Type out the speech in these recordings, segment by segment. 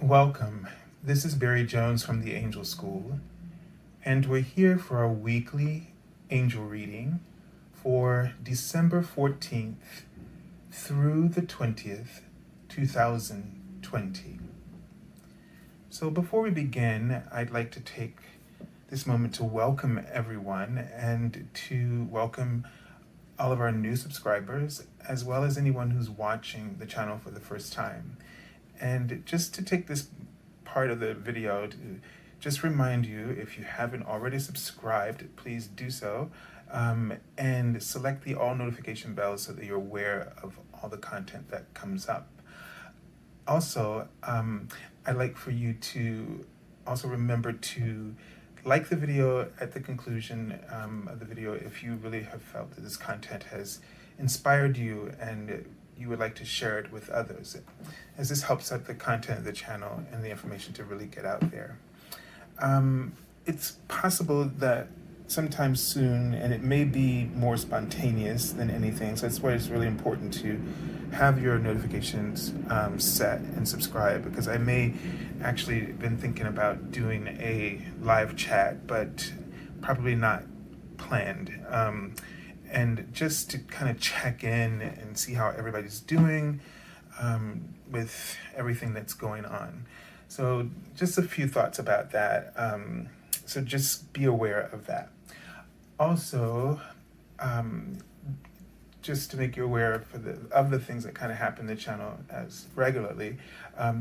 Welcome. This is Barry Jones from the Angel School, and we're here for our weekly angel reading for December 14th through the 20th, 2020. So before we begin, I'd like to take this moment to welcome everyone and to welcome all of our new subscribers, as well as anyone who's watching the channel for the first time. And just to take this part of the video to just remind you, if you haven't already subscribed, please do so, and select the all notification bell so that you're aware of all the content that comes up. Also, I'd like for you to also remember to like the video at the conclusion of the video if you really have felt that this content has inspired you and you would like to share it with others, as this helps out the content of the channel and the information to really get out there. It's possible that sometime soon, and it may be more spontaneous than anything, so that's why it's really important to have your notifications set and subscribe, because I may actually been thinking about doing a live chat, but probably not planned. And just to kind of check in and see how everybody's doing with everything that's going on. So just a few thoughts about that. So just be aware of that. Also, just to make you aware of the things that kind of happen in the channel as regularly,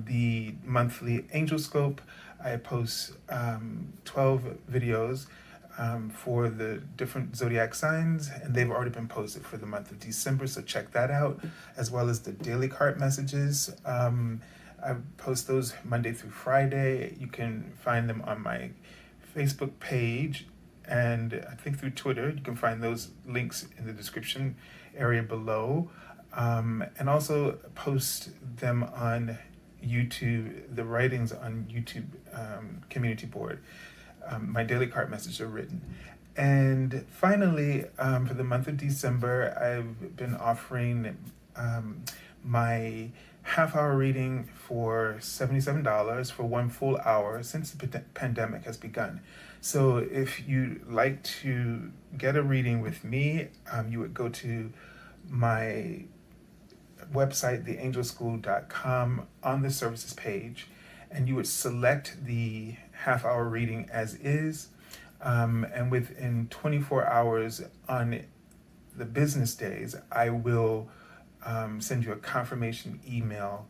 the monthly Angel Scope, I post 12 videos for the different zodiac signs, and they've already been posted for the month of December, so check that out, as well as the daily card messages. I post those Monday through Friday. You can find them on my Facebook page, and I think through Twitter. You can find those links in the description area below, and also post them on YouTube, the writings on YouTube community board. My daily card messages are written. And finally, for the month of December, I've been offering my half-hour reading for $77 for one full hour since the pandemic has begun. So if you'd like to get a reading with me, you would go to my website, theangelschool.com, on the services page, and you would select the half-hour reading as is, and within 24 hours on the business days, I will send you a confirmation email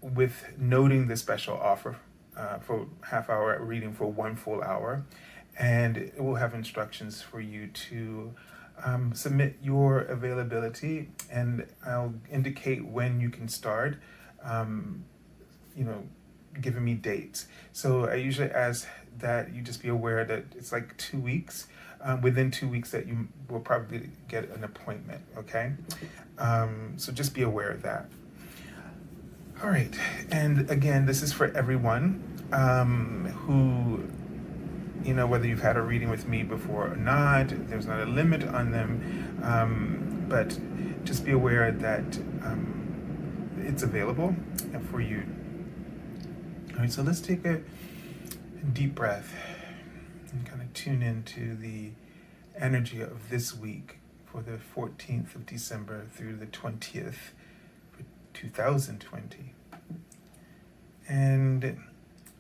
with noting the special offer for half-hour reading for one full hour, and it will have instructions for you to submit your availability, and I'll indicate when you can start, giving me dates. So I usually ask that you just be aware that it's like 2 weeks. Within 2 weeks that you will probably get an appointment, okay? So just be aware of that. All right, and again, this is for everyone who, whether you've had a reading with me before or not, there's not a limit on them, but just be aware that it's available for you. All right, so let's take a deep breath and kind of tune into the energy of this week for the 14th of December through the 20th for 2020. And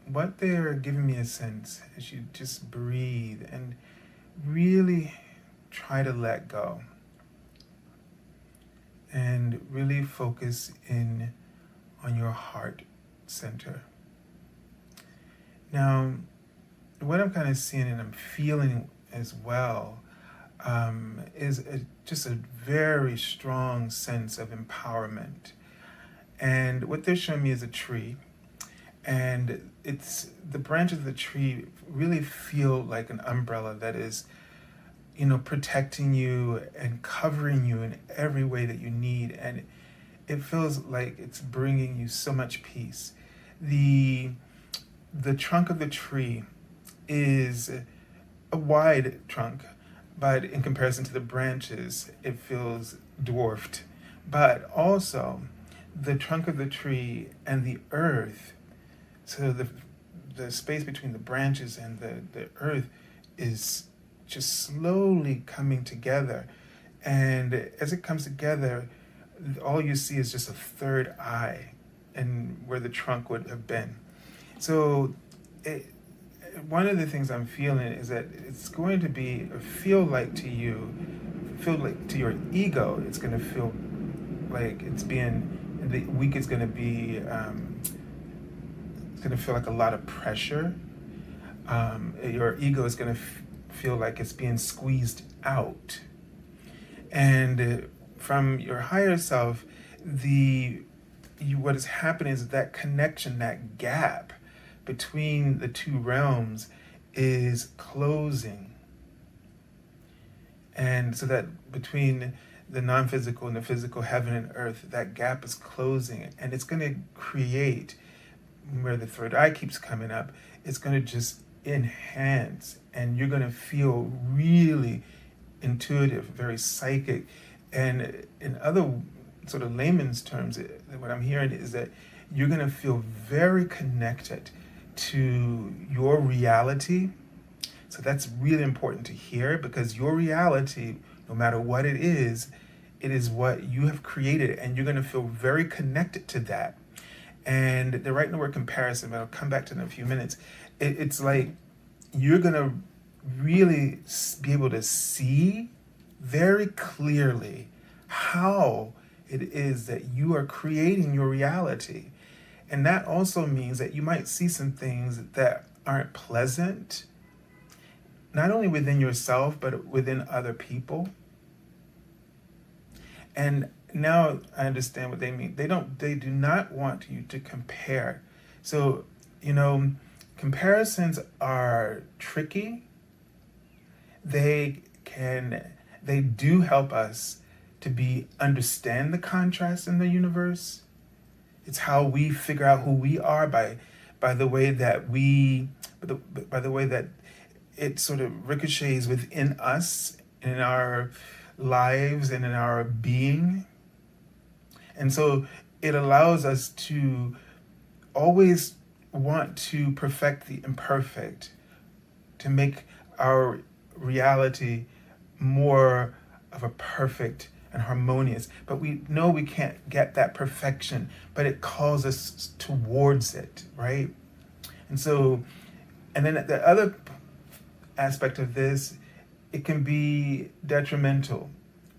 what they're giving me a sense as you just breathe and really try to let go and really focus in on your heart center. Now, what I'm kind of seeing and I'm feeling as well is just a very strong sense of empowerment. And what they're showing me is a tree, and it's the branches of the tree really feel like an umbrella that is, protecting you and covering you in every way that you need, and it feels like it's bringing you so much peace. The trunk of the tree is a wide trunk, but in comparison to the branches, it feels dwarfed. But also, the trunk of the tree and the earth So the space between the branches and the earth is just slowly coming together. And as it comes together, all you see is just a third eye and where the trunk would have been. So one of the things I'm feeling is that it's going to be, feel like to you, feel like to your ego, it's going to feel like it's being, the week is going to be, it's going to feel like a lot of pressure. Your ego is going to feel like it's being squeezed out. And from your higher self, what is happening is that connection, that gap between the two realms is closing. And so that between the non-physical and the physical, heaven and earth, that gap is closing. And it's going to create, where the third eye keeps coming up, it's going to just enhance. And you're going to feel really intuitive, very psychic. And in other sort of layman's terms, what I'm hearing is that you're going to feel very connected to your reality. So that's really important to hear, because your reality, no matter what it is what you have created, and you're going to feel very connected to that. And they're writing the word comparison, but I'll come back to it in a few minutes. It's like you're going to really be able to see very clearly how it is that you are creating your reality. And that also means that you might see some things that aren't pleasant, not only within yourself, but within other people. And now I understand what they mean. They do not want you to compare. So, comparisons are tricky. They do help us to understand the contrast in the universe. It's how we figure out who we are by the way that it sort of ricochets within us, in our lives and in our being. And so it allows us to always want to perfect the imperfect, to make our reality more of a perfect and harmonious. But we know we can't get that perfection, but it calls us towards it, right? And then the other aspect of this, it can be detrimental,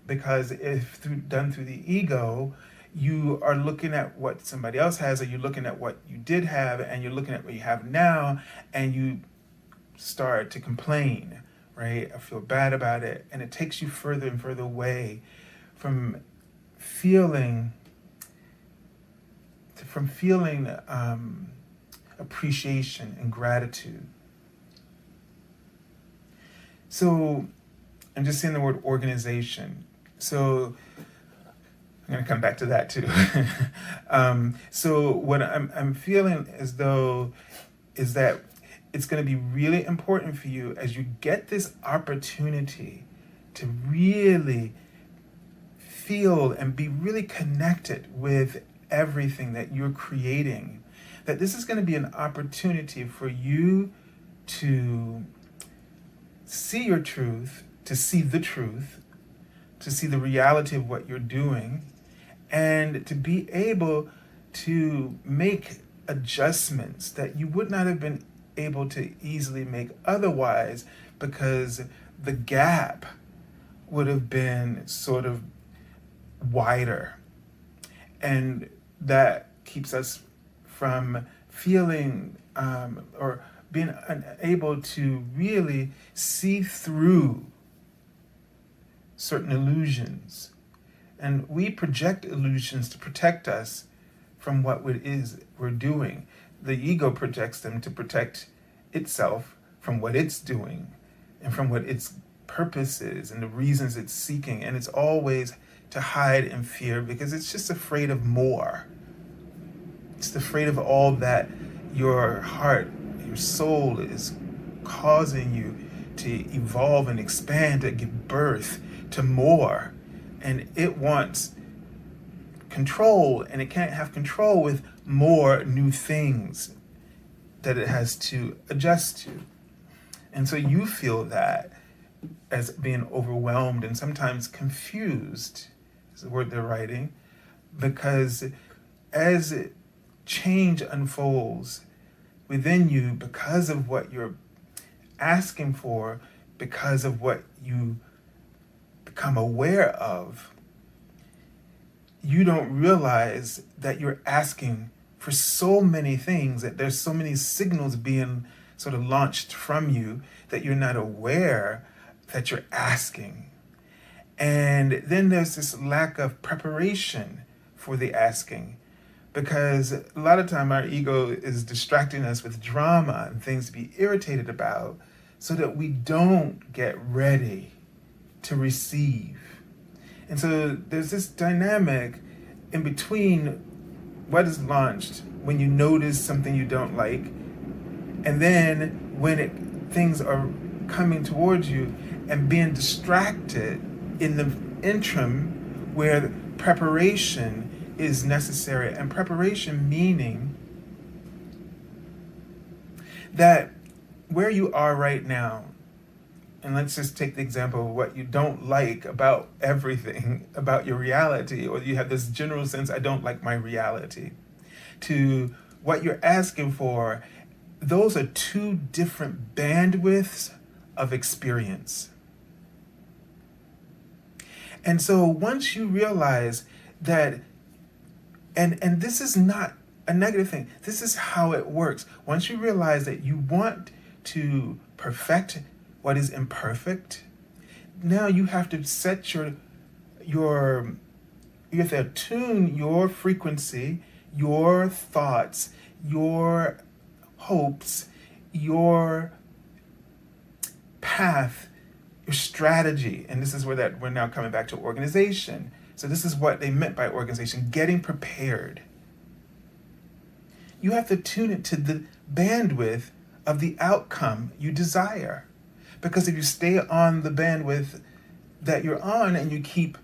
because if done through the ego, you are looking at what somebody else has, or you're looking at what you did have, and you're looking at what you have now, and you start to complain, right? I feel bad about it. And it takes you further and further away from feeling appreciation and gratitude. So I'm just saying the word organization. So I'm going to come back to that too. So what I'm feeling as though is that it's going to be really important for you, as you get this opportunity to really feel and be really connected with everything that you're creating, that this is going to be an opportunity for you to see your truth, to see the truth, to see the reality of what you're doing, and to be able to make adjustments that you would not have been able to easily make otherwise, because the gap would have been sort of wider. And that keeps us from feeling or being unable to really see through certain illusions. And we project illusions to protect us from what it is we're doing. The ego projects them to protect itself from what it's doing and from what its purpose is and the reasons it's seeking. And it's always to hide in fear, because it's just afraid of more. It's afraid of all that your heart, your soul is causing you to evolve and expand, to give birth to more. And it wants control, and it can't have control with more new things. that it has to adjust to. And so you feel that as being overwhelmed and sometimes confused, is the word they're writing, because as change unfolds within you because of what you're asking for, because of what you become aware of, you don't realize that you're asking for so many things, that there's so many signals being sort of launched from you that you're not aware that you're asking. And then there's this lack of preparation for the asking, because a lot of time our ego is distracting us with drama and things to be irritated about so that we don't get ready to receive. And so there's this dynamic in between what is launched when you notice something you don't like, and then when things are coming towards you, and being distracted in the interim where preparation is necessary. And preparation meaning that where you are right now, and let's just take the example of what you don't like about everything, about your reality, or you have this general sense, I don't like my reality, to what you're asking for, those are two different bandwidths of experience. And so once you realize that, and this is not a negative thing, this is how it works. Once you realize that you want to perfect what is imperfect, now you have to set you have to attune your frequency, your thoughts, your hopes, your path, your strategy. And this is where that we're now coming back to organization. So this is what they meant by organization, getting prepared. You have to tune it to the bandwidth of the outcome you desire. Because if you stay on the bandwidth that you're on and you keep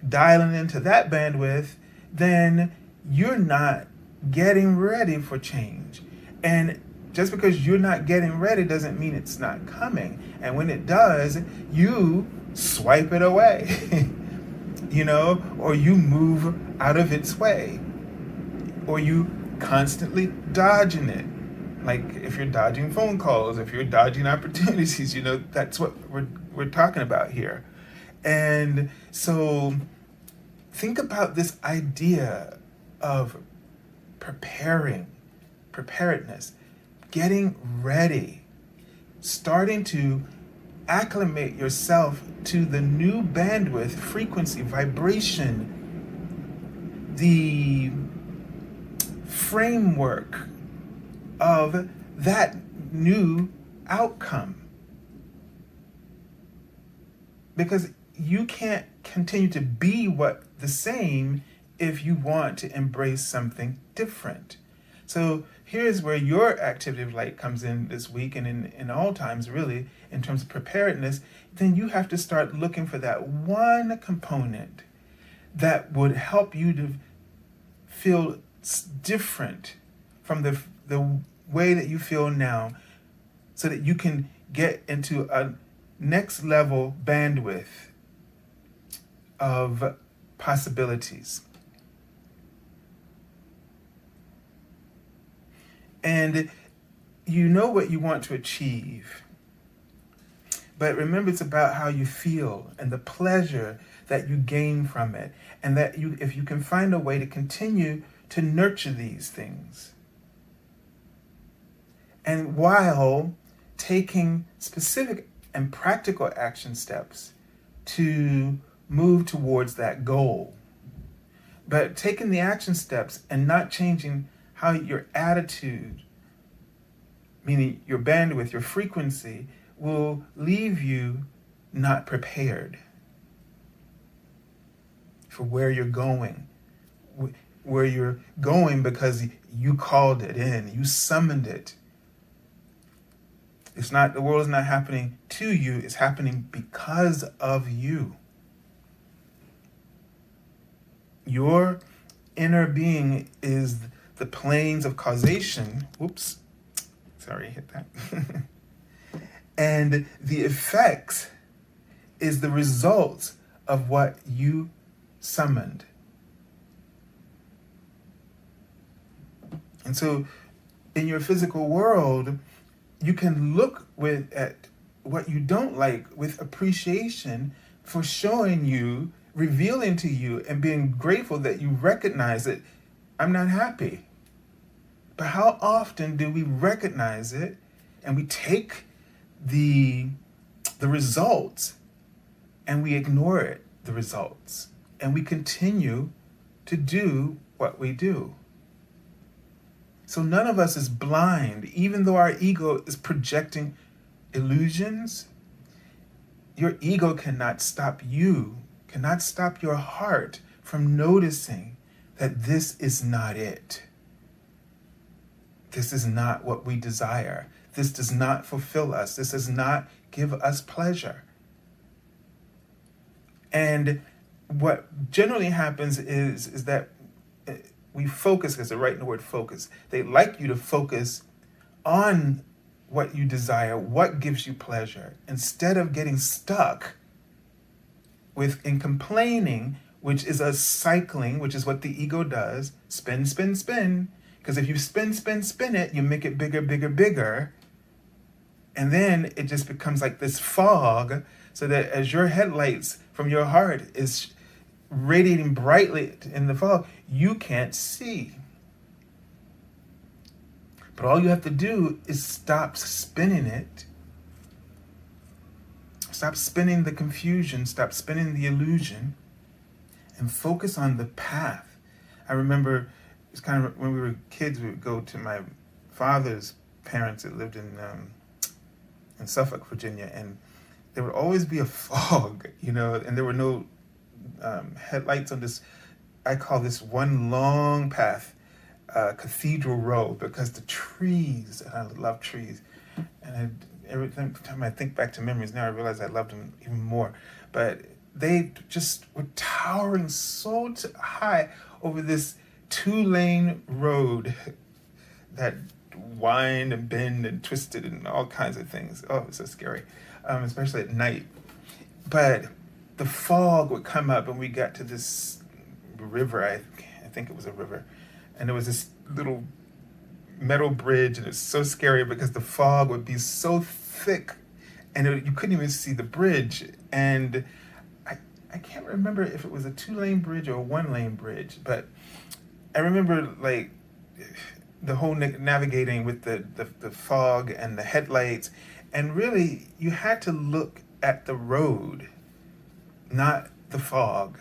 dialing into that bandwidth, then you're not getting ready for change. And just because you're not getting ready doesn't mean it's not coming. And when it does, you swipe it away, or you move out of its way, or you constantly dodging it. Like if you're dodging phone calls, if you're dodging opportunities, that's what we're talking about here. And so think about this idea of preparedness, getting ready, starting to acclimate yourself to the new bandwidth, frequency, vibration, the framework of that new outcome. Because you can't continue to be the same if you want to embrace something different. So here's where your activity of light comes in this week, and in all times really, in terms of preparedness. Then you have to start looking for that one component that would help you to feel different from the way that you feel now, so that you can get into a next level bandwidth of possibilities. And you know what you want to achieve. But remember, it's about how you feel and the pleasure that you gain from it. And that if you can find a way to continue to nurture these things. And while taking specific and practical action steps to move towards that goal. But taking the action steps and not changing how your attitude, meaning your bandwidth, your frequency, will leave you not prepared for where you're going. Where you're going because you called it in, you summoned it. The world is not happening to you, it's happening because of you. Your inner being is the planes of causation, Sorry, hit that. And the effects is the result of what you summoned. And so in your physical world, you can look at what you don't like with appreciation for showing you, revealing to you, and being grateful that you recognize that I'm not happy. But how often do we recognize it and we take the results and we ignore the results, and we continue to do what we do? So none of us is blind, even though our ego is projecting illusions. Your ego cannot stop you, cannot stop your heart from noticing that this is not it. This is not what we desire. This does not fulfill us. This does not give us pleasure. And what generally happens is that we focus, because they're right in the word focus. They like you to focus on what you desire, what gives you pleasure, instead of getting stuck in complaining, which is a cycling, which is what the ego does. Spin, spin, spin. Because if you spin, spin, spin it, you make it bigger, bigger, bigger. And then it just becomes like this fog, so that as your headlights from your heart is radiating brightly in the fog, you can't see. But all you have to do is stop spinning it. Stop spinning the confusion, stop spinning the illusion, and focus on the path. I remember it's kind of when we were kids, we would go to my father's parents that lived in Suffolk, Virginia, and there would always be a fog, and there were no headlights on this. I call this one long path, Cathedral Road, because the trees, and I love trees, and every time I think back to memories now, I realize I loved them even more. But they just were towering so high over this 2-lane road that wind and bend and twisted and all kinds of things. Oh, it's so scary, especially at night. But the fog would come up, and we got to this river. I think it was a river, and there was this little metal bridge, and it's so scary because the fog would be so thick, and you couldn't even see the bridge. And I can't remember if it was a 2-lane bridge or a 1-lane bridge, but I remember like the whole navigating with the fog and the headlights, and really you had to look at the road, not the fog.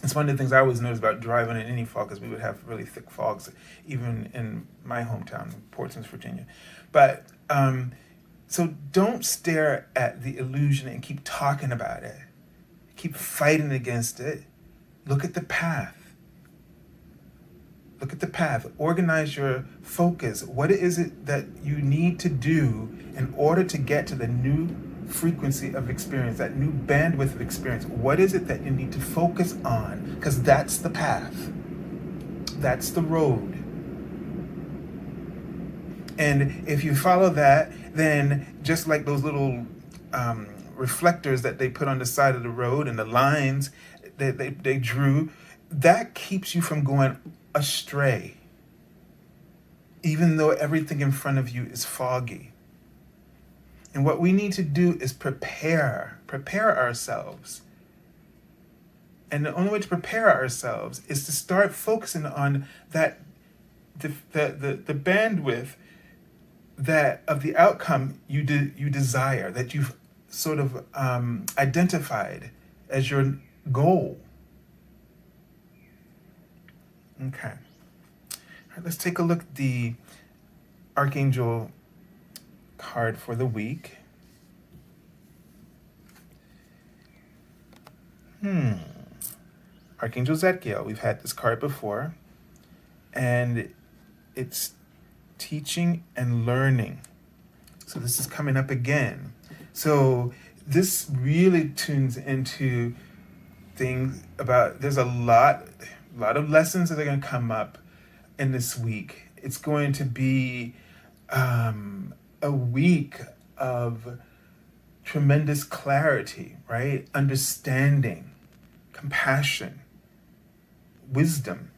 It's one of the things I always noticed about driving in any fog, because we would have really thick fogs, even in my hometown, Portsmouth, Virginia. But so don't stare at the illusion and keep talking about it. Keep fighting against it. Look at the path. Look at the path. Organize your focus. What is it that you need to do in order to get to the new frequency of experience, that new bandwidth of experience? What is it that you need to focus on? Because that's the path. That's the road. And if you follow that, then just like those little reflectors that they put on the side of the road and the lines that they drew, that keeps you from going astray, even though everything in front of you is foggy. And what we need to do is prepare ourselves. And the only way to prepare ourselves is to start focusing on that the bandwidth that of the outcome you desire, that you've sort of identified as your goal. Okay. All right, let's take a look at the Archangel card for the week. Archangel Zadkiel. We've had this card before, and it's teaching and learning. So this is coming up again. So this really tunes into things about, there's a lot of lessons that are going to come up in this week. It's going to be a week of tremendous clarity, right? Understanding, compassion, wisdom,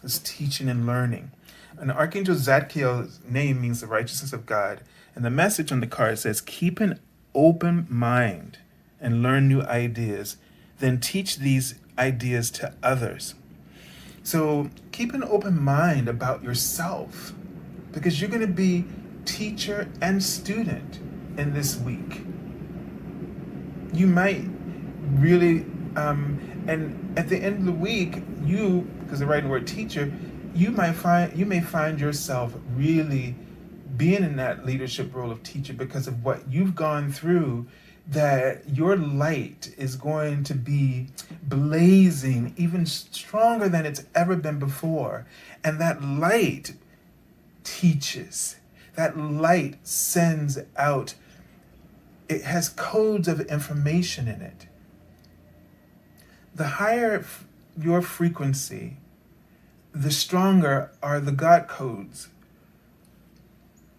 is teaching and learning. And Archangel Zadkiel's name means the righteousness of God. And the message on the card says, keep an open mind and learn new ideas, then teach these ideas to others. So keep an open mind about yourself, because you're going to be teacher and student in this week. You might really, and at the end of the week, because they're writing the word teacher, you may find yourself really being in that leadership role of teacher because of what you've gone through, that your light is going to be blazing even stronger than it's ever been before. And that light teaches. That light sends out. It has codes of information in it. The higher your frequency, the stronger are the God codes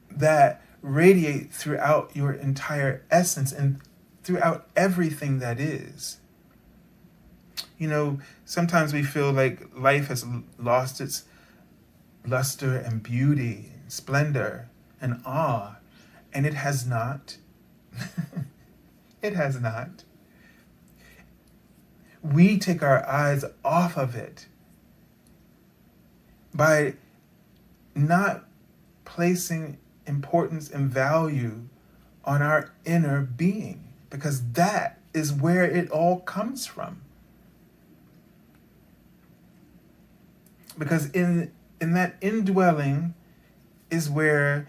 that radiate throughout your entire essence and throughout everything that is. You know, sometimes we feel like life has lost its luster and beauty, and splendor and awe, and it has not. It has not. We take our eyes off of it by not placing importance and value on our inner being, because that is where it all comes from. Because in that indwelling is where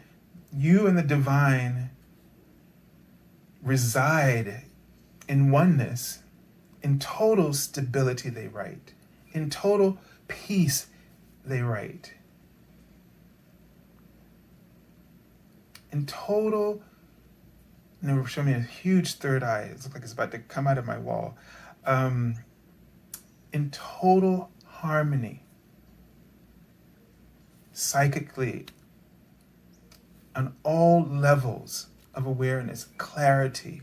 you and the divine reside in oneness, in total stability, they write. In total peace, they write. In total, and they were showing me a huge third eye. It looks like it's about to come out of my wall. In total harmony, psychically, on all levels of awareness, clarity.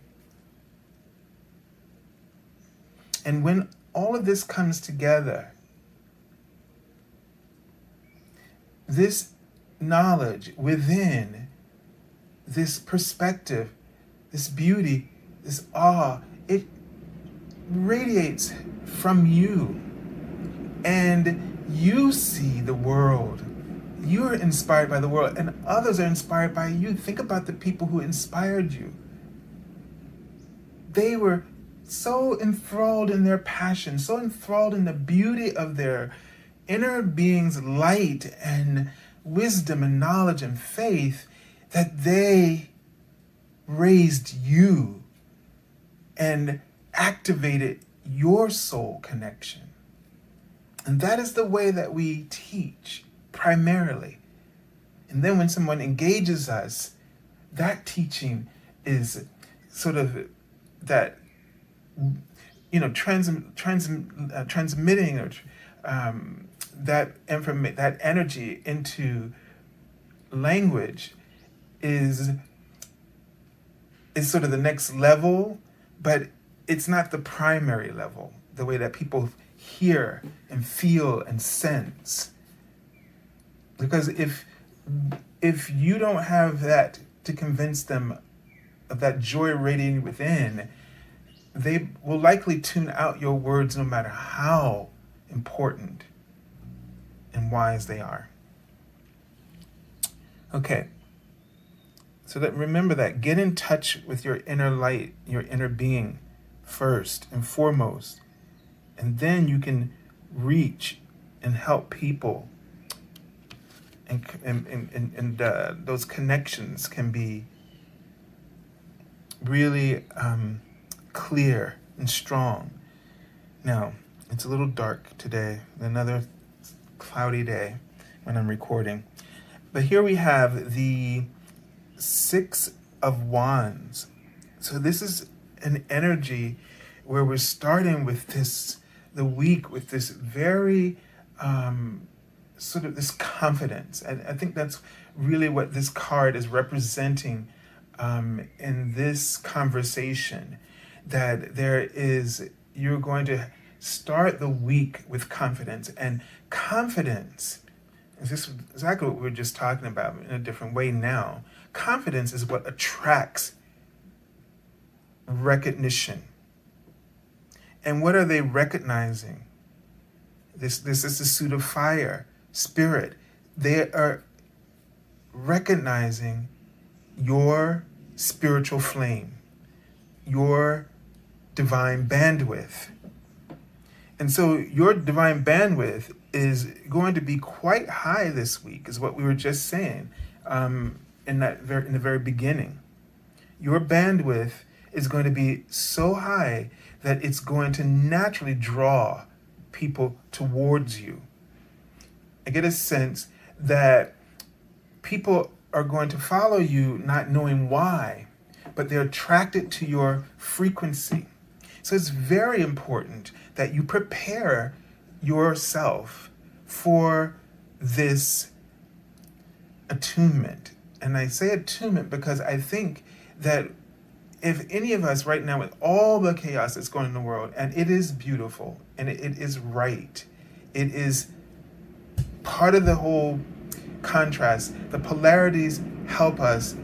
And when all of this comes together, this knowledge within, this perspective, this beauty, this awe, it radiates from you. And you see the world. You're inspired by the world, and others are inspired by you. Think about the people who inspired you. They were so enthralled in their passion, so enthralled in the beauty of their inner being's light and wisdom and knowledge and faith, that they raised you and activated your soul connection. And that is the way that we teach primarily. And then when someone engages us, that teaching is sort of that, transmitting or that energy into language is sort of the next level, but it's not the primary level, the way that people hear and feel and sense. Because if you don't have that to convince them of that joy radiating within, they will likely tune out your words no matter how important and wise they are. Okay. So that remember that. Get in touch with your inner light, your inner being first and foremost. And then you can reach and help people. And those connections can be really clear and strong. Now, it's a little dark today, another cloudy day when I'm recording. But here we have the 6 of Wands. So this is an energy where we're starting with the week with this very sort of this confidence. And I think that's really what this card is representing in this conversation, that you're going to start the week with confidence. And confidence is this exactly what we were just talking about in a different way now. Confidence is what attracts recognition. And what are they recognizing? This is the suit of fire, spirit. They are recognizing your spiritual flame, your divine bandwidth. And so your divine bandwidth is going to be quite high this week, is what we were just saying in the very beginning. Your bandwidth is going to be so high that it's going to naturally draw people towards you. I get a sense that people are going to follow you not knowing why, but they're attracted to your frequency. So it's very important that you prepare yourself for this attunement. And I say attunement because I think that if any of us right now, with all the chaos that's going on in the world, and it is beautiful, and it is right, it is part of the whole contrast. The polarities help us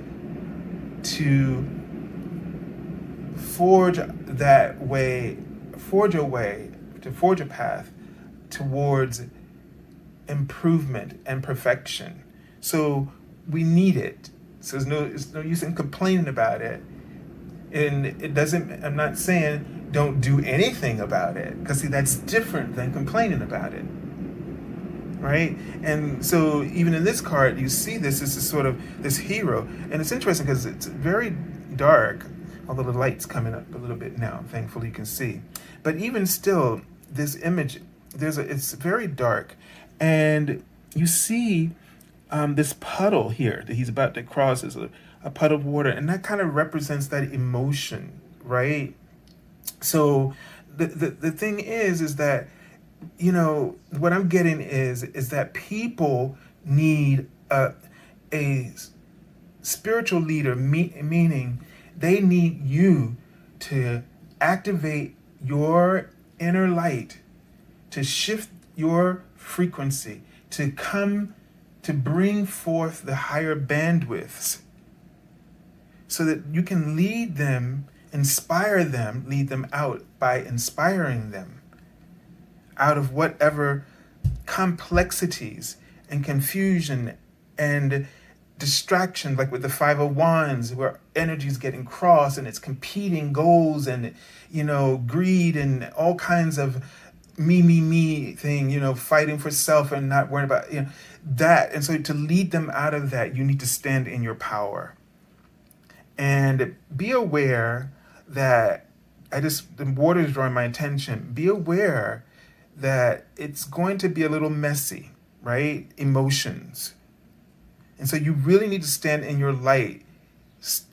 to forge a path towards improvement and perfection. So we need it. So there's no use in complaining about it. And I'm not saying don't do anything about it, because see, that's different than complaining about it. Right? And so even in this card, you see this is sort of this hero. And it's interesting because it's very dark, although the light's coming up a little bit now, thankfully you can see. But even still, this image, it's very dark. And you see this puddle here that he's about to cross is a puddle of water. And that kind of represents that emotion, right? So the thing is that, you know, what I'm getting is that people need a spiritual leader, meaning they need you to activate your inner light, to shift your frequency, to bring forth the higher bandwidths, so that you can lead them out by inspiring them out of whatever complexities and confusion and distraction, like with the Five of Wands, where energy is getting crossed and it's competing goals and, you know, greed and all kinds of me thing, you know, fighting for self and not worrying about, you know, that. And so to lead them out of that, you need to stand in your power. And be aware that the water is drawing my attention. Be aware that it's going to be a little messy, right? Emotions. And so you really need to stand in your light,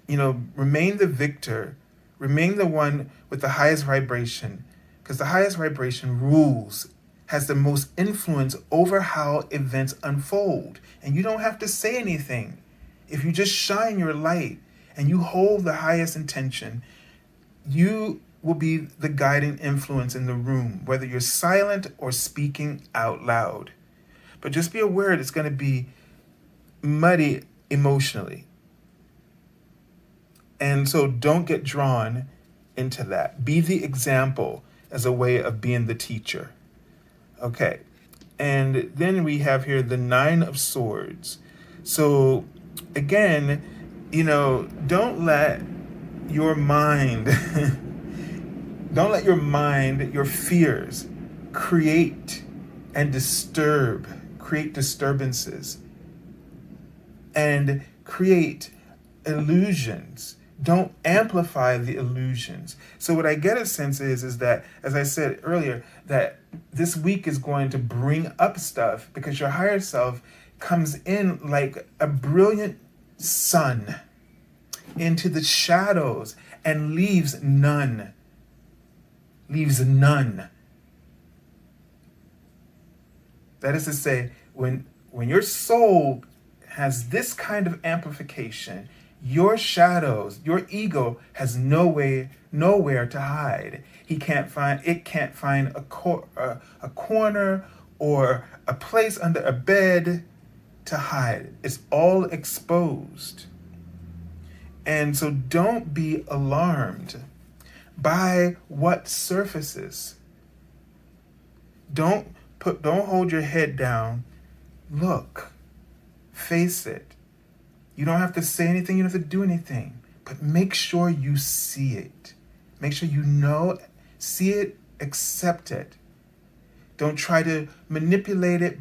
you know, remain the victor, remain the one with the highest vibration, because the highest vibration has the most influence over how events unfold. And you don't have to say anything. If you just shine your light and you hold the highest intention, you will be the guiding influence in the room, whether you're silent or speaking out loud. But just be aware it's going to be muddy emotionally. And so don't get drawn into that. Be the example as a way of being the teacher. Okay. And then we have here the Nine of Swords. So again, you know, don't let your mind, your fears create disturbances and create illusions. Don't amplify the illusions. So what I get a sense is that, as I said earlier, that this week is going to bring up stuff because your higher self comes in like a brilliant sun into the shadows and leaves none. That is to say, When your soul has this kind of amplification, your shadows, your ego has nowhere to hide. It can't find a corner or a place under a bed to hide. It's all exposed. And so don't be alarmed by what surfaces. Don't hold your head down. Look, face it. You don't have to say anything, you don't have to do anything, but make sure you see it. Make sure you know, see it, accept it. Don't try to manipulate it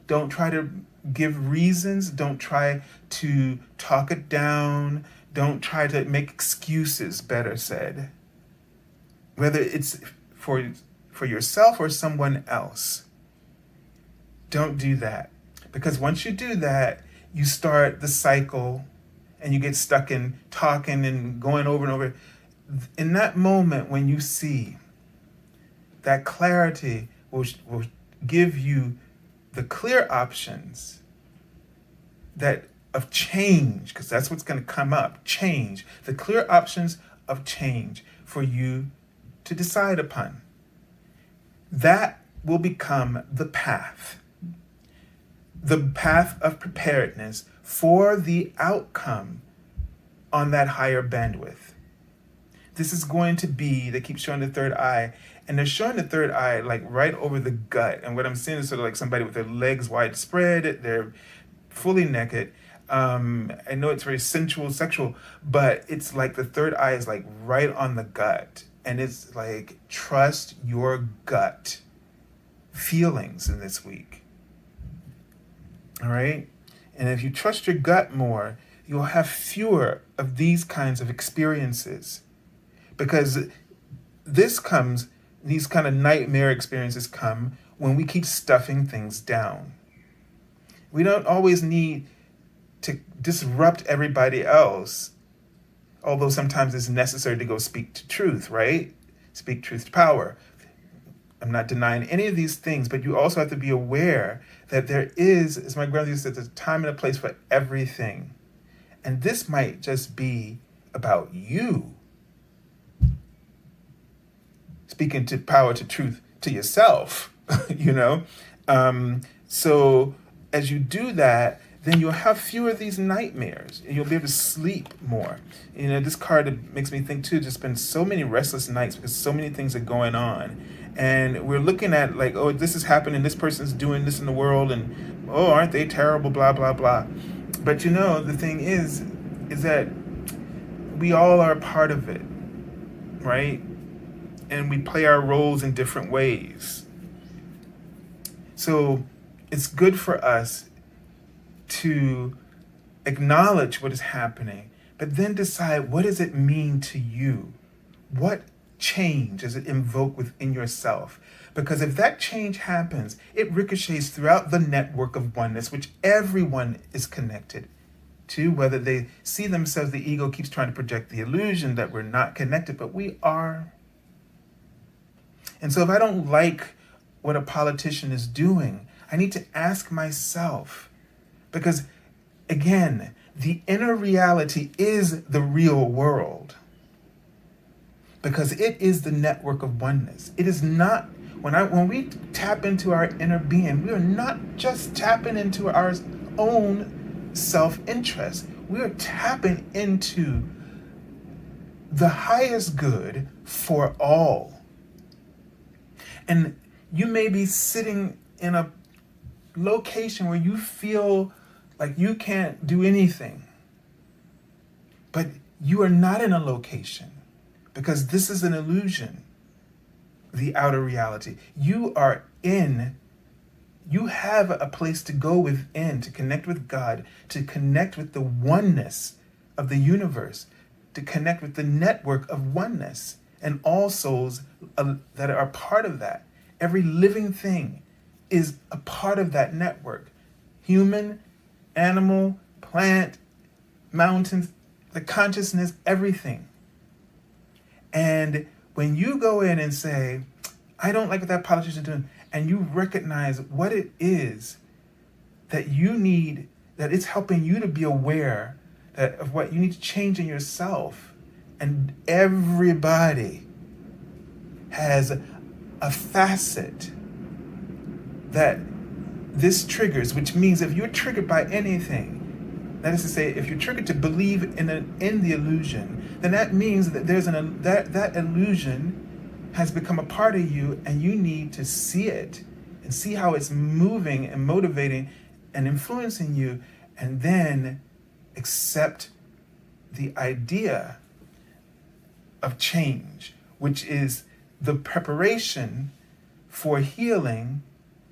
don't try to give reasons, don't try to talk it down, don't try to make excuses, better said. Whether it's for yourself or someone else. Don't do that. Because once you do that, you start the cycle and you get stuck in talking and going over and over. In that moment when you see, that clarity will give you the clear options of change, because that's what's going to come up, change. The clear options of change for you to decide upon. That will become the path of preparedness for the outcome on that higher bandwidth. This is going to be, they keep showing the third eye, and they're showing the third eye like right over the gut. And what I'm seeing is sort of like somebody with their legs wide spread, they're fully naked. I know it's very sensual, sexual, but it's like the third eye is like right on the gut. And it's like, trust your gut feelings in this week. All right? And if you trust your gut more, you'll have fewer of these kinds of experiences. Because these kind of nightmare experiences come when we keep stuffing things down. We don't always need to disrupt everybody else, although sometimes it's necessary to go speak to truth, right? Speak truth to power. I'm not denying any of these things, but you also have to be aware that there is, as my grandmother said, there's a time and a place for everything. And this might just be about you. Speaking to power, to truth, to yourself, you know? So as you do that, then you'll have fewer of these nightmares. And you'll be able to sleep more. You know, this card makes me think too, there's been so many restless nights because so many things are going on. And we're looking at like, oh, this is happening, this person's doing this in the world, and oh, aren't they terrible, blah, blah, blah. But you know, the thing is that we all are a part of it, right? And we play our roles in different ways. So it's good for us to acknowledge what is happening, but then decide, what does it mean to you? What change does it invoke within yourself? Because if that change happens, it ricochets throughout the network of oneness, which everyone is connected to, whether they see themselves, the ego keeps trying to project the illusion that we're not connected, but we are. And so if I don't like what a politician is doing, I need to ask myself, because again, the inner reality is the real world, because it is the network of oneness. It is not, when we tap into our inner being, we are not just tapping into our own self-interest. We are tapping into the highest good for all. And you may be sitting in a location where you feel like you can't do anything, but you are not in a location, because this is an illusion, the outer reality. You have a place to go within, to connect with God, to connect with the oneness of the universe, to connect with the network of oneness and all souls that are part of that. Every living thing is a part of that network. Human, animal, plant, mountains, the consciousness, everything. And when you go in and say, I don't like what that politician is doing, and you recognize what it is that you need, that it's helping you to be aware that of what you need to change in yourself. And everybody has a facet that this triggers, which means if you're triggered by anything, that is to say, if you're triggered to believe in the illusion, then that means that that illusion has become a part of you, and you need to see it and see how it's moving and motivating and influencing you, and then accept the idea of change, which is the preparation for healing,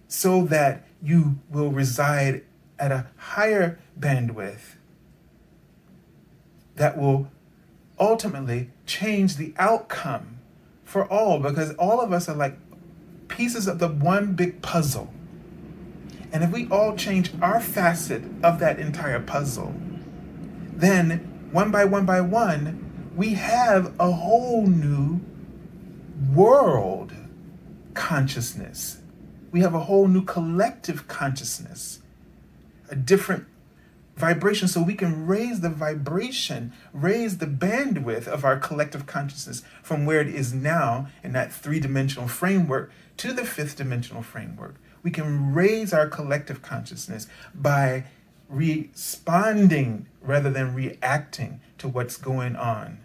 so that you will reside at a higher bandwidth that will ultimately change the outcome for all, because all of us are like pieces of the one big puzzle. And if we all change our facet of that entire puzzle, then one by one, we have a whole new world consciousness. We have a whole new collective consciousness, a different vibration, so we can raise the vibration, raise the bandwidth of our collective consciousness from where it is now in that 3-dimensional framework to the 5th dimensional framework. We can raise our collective consciousness by responding rather than reacting to what's going on.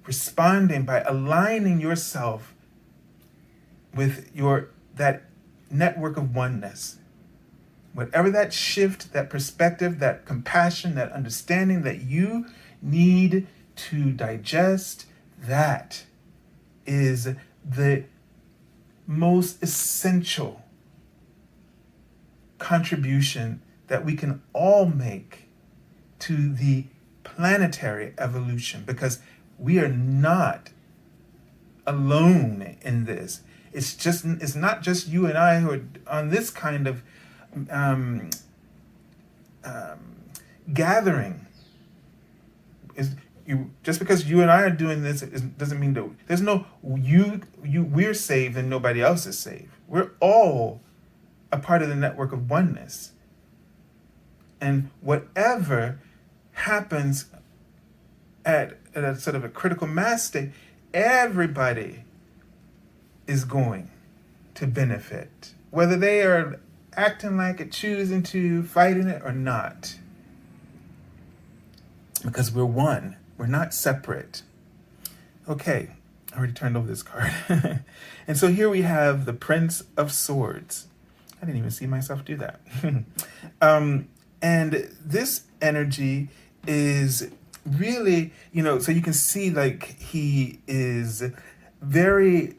Responding by aligning yourself with that network of oneness. Whatever that shift, that perspective, that compassion, that understanding that you need to digest, that is the most essential contribution that we can all make to the planetary evolution, because we are not alone in this. It's not just you and I who are on this kind of gathering. Just because you and I are doing this doesn't mean that there's no we're saved and nobody else is saved. We're all a part of the network of oneness. And whatever happens at a sort of a critical mass state, everybody is going to benefit, whether they are acting like it, choosing to, fighting it or not. Because we're one. We're not separate. Okay, I already turned over this card. And so here we have the Prince of Swords. I didn't even see myself do that. And this energy is really, so you can see like he is very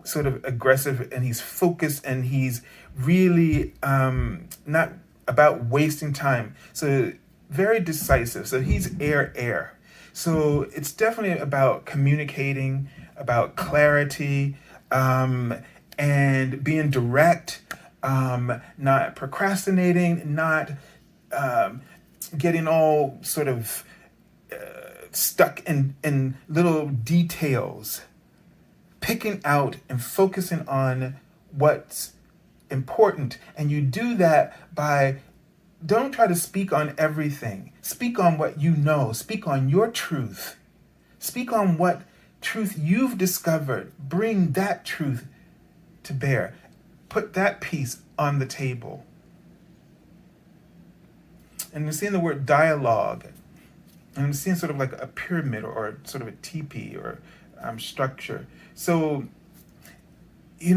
sort of aggressive, and he's focused, and he's really not about wasting time. So very decisive. So he's air. So it's definitely about communicating, about clarity, and being direct, not procrastinating, not getting all sort of stuck in little details, picking out and focusing on what's important. And you do that by, don't try to speak on everything. Speak on what you know. Speak on your truth. Speak on what truth you've discovered. Bring that truth to bear. Put that piece on the table. And I'm seeing the word dialogue. And I'm seeing sort of like a pyramid or sort of a teepee or structure. So, I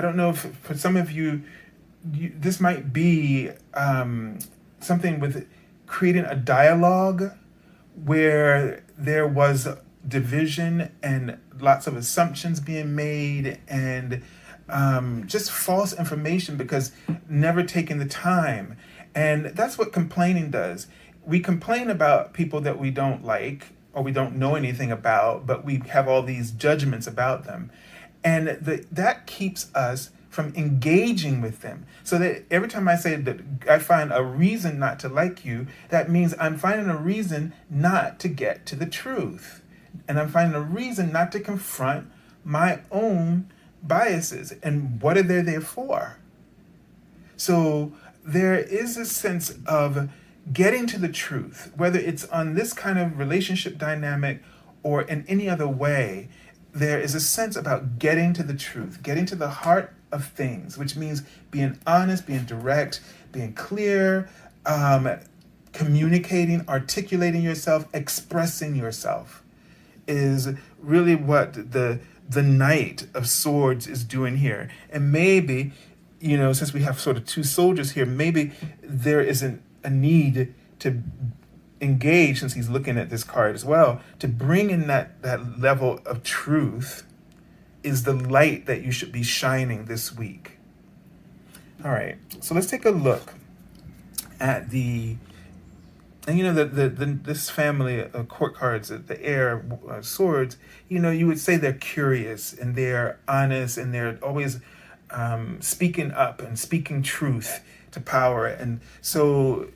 don't know if for some of you, this might be something with creating a dialogue where there was division and lots of assumptions being made, and just false information because never taking the time. And that's what complaining does. We complain about people that we don't like or we don't know anything about, but we have all these judgments about them. And that keeps us from engaging with them. So that every time I say that I find a reason not to like you, that means I'm finding a reason not to get to the truth. And I'm finding a reason not to confront my own biases, and what are they there for? So there is a sense of getting to the truth, whether it's on this kind of relationship dynamic or in any other way. There is a sense about getting to the truth, getting to the heart of things, which means being honest, being direct, being clear, communicating, articulating yourself, expressing yourself is really what the Knight of Swords is doing here. And maybe, since we have sort of two soldiers here, maybe there isn't a need to engage, since he's looking at this card as well, to bring in that level of truth is the light that you should be shining this week. All right, so let's take a look at this family of court cards, the air swords, you would say they're curious and they're honest and they're always speaking up and speaking truth to power. And so,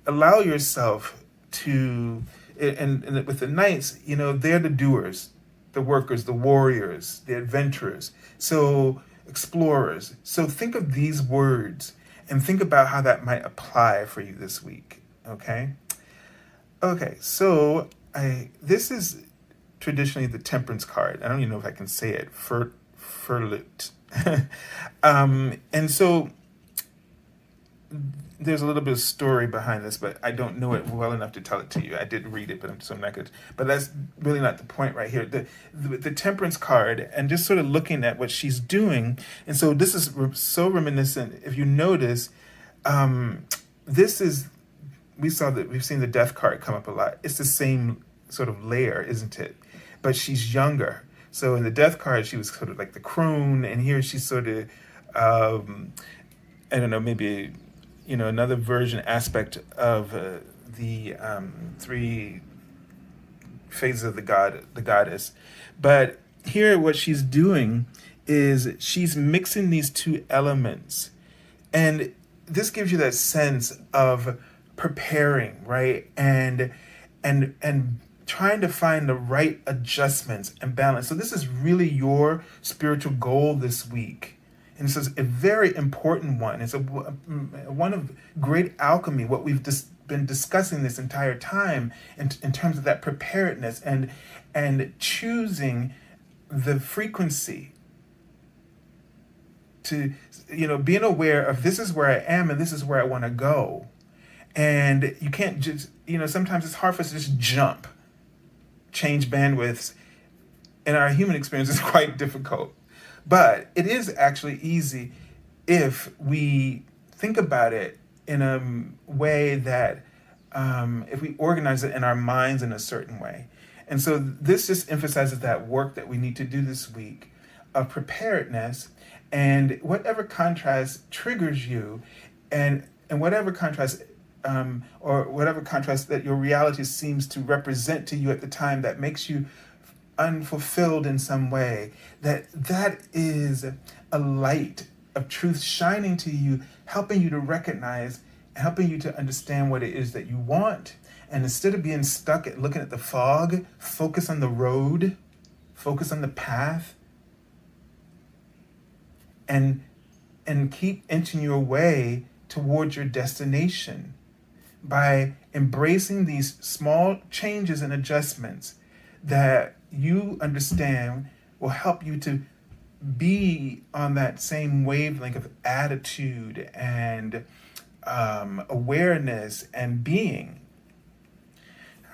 allow yourself to, and with the knights, they're the doers, the workers, the warriors, the adventurers, so explorers. So think of these words and think about how that might apply for you this week. Okay, so this is traditionally the Temperance card. I don't even know if I can say it. Furlit. And so there's a little bit of story behind this, but I don't know it well enough to tell it to you. I did read it, but I'm not good. But that's really not the point right here. The Temperance card, and just sort of looking at what she's doing. And so this is so reminiscent. If you notice, we've seen the Death card come up a lot. It's the same sort of layer, isn't it? But she's younger. So in the Death card, she was sort of like the crone, and here she's sort of, I don't know, maybe, another version aspect of the three phases of the goddess. But here, what she's doing is she's mixing these two elements, and this gives you that sense of preparing, right? And trying to find the right adjustments and balance. So this is really your spiritual goal this week. And this is a very important one. It's one of great alchemy, what we've been discussing this entire time in terms of that preparedness and choosing the frequency to, being aware of this is where I am and this is where I want to go. And you can't just, sometimes it's hard for us to just change bandwidths. In our human experience, it's quite difficult. But it is actually easy if we think about it in a way that, if we organize it in our minds in a certain way. And so this just emphasizes that work that we need to do this week of preparedness, and whatever contrast triggers you, and whatever contrast or whatever contrast that your reality seems to represent to you at the time that makes you unfulfilled in some way, that is a light of truth shining to you, helping you to recognize, helping you to understand what it is that you want. And instead of being stuck at looking at the fog, focus on the road, focus on the path, and keep inching your way towards your destination by embracing these small changes and adjustments that you understand will help you to be on that same wavelength of attitude and awareness and being.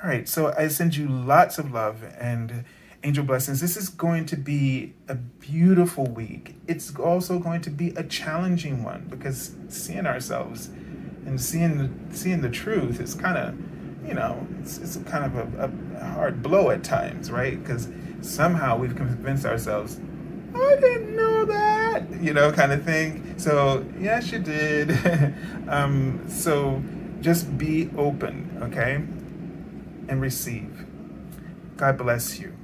All right, so I send you lots of love and angel blessings. This is going to be a beautiful week. It's also going to be a challenging one, because seeing ourselves and seeing the truth is kind of, it's kind of a hard blow at times, right? Because somehow we've convinced ourselves, I didn't know that, kind of thing. So yes, you did. So just be open, okay? And receive. God bless you.